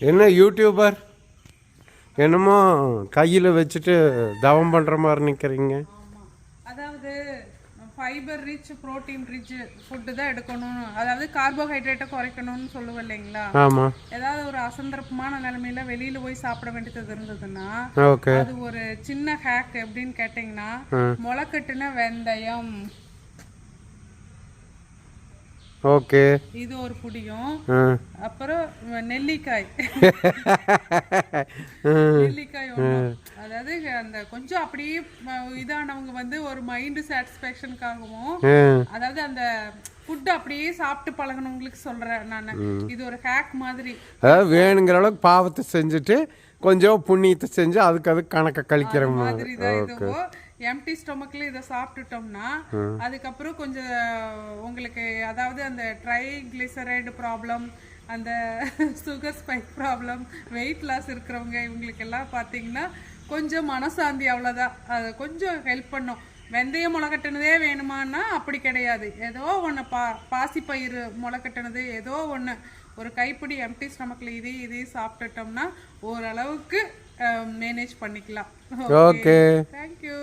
என்ன யூடியூபர் என்னமோ கையில் வச்சுட்டு தவம் பண்ணுற மாதிரி நிற்கிறீங்க. அதாவது fibre rich protein rich food தான் எடுக்கணும், அதாவது கார்போஹைட்ரேட்டை குறைக்கணும்னு சொல்லுவோம் இல்லைங்களா. ஆமாம். ஏதாவது ஒரு அசந்தர்ப்பமான நிலைமையில வெளியில போய் சாப்பிட வேண்டியது இருந்ததுன்னா ஓகே, அது ஒரு சின்ன ஹேக் எப்படின்னு கேட்டிங்கன்னா, முளைக்கட்டுன வெந்தயம் ஓகே, இது ஒரு புடியும். அப்புறம் நெல்லிக்காய் நெல்லிக்காய் அதாவது அந்த கொஞ்சம் அப்படியே இதானவங்க வந்து ஒரு மைண்ட் சாட்டிஸ்ஃபேக்ஷனுக்காகவும், அதாவது அந்த ஃபுட் அப்படியே சாப்பிட்டு பழகணுங்களுக்கு சொல்றேன் நான். இது ஒரு ஹேக் மாதிரி. அதாவது வேணுங்கிற அளவுக்கு பாவத்தை செஞ்சுட்டு கொஞ்சம் புண்ணியத்தை செஞ்சு அதுக்கு கணக்கை கழிக்கிற மாதிரி தான் இதுவோ. எம்டி ஸ்டொமக்ல இதை சாப்பிட்டுட்டோம்னா அதுக்கப்புறம் கொஞ்சம் உங்களுக்கு அதாவது அந்த ட்ரைக்ளிசரைடு ப்ராப்ளம், அந்த sugar spike problem, weight loss இருக்கிறவங்க இவங்களுக்கு எல்லாம் பார்த்தீங்கன்னா கொஞ்சம் மனசாந்தி, அவ்வளோதான். அது கொஞ்சம் ஹெல்ப் பண்ணும். வெந்தயம் முளைக்கட்டினதே வேணுமான்னா அப்படி கிடையாது. ஏதோ ஒன்று பாசிப்பயிறு முளைக்கட்டினது ஏதோ ஒன்று ஒரு கைப்பிடி எம்டி ஸ்டொமக்கில் இதையும் சாப்பிட்டுட்டோம்னா ஓரளவுக்கு மேனேஜ் பண்ணிக்கலாம். Okay, thank you.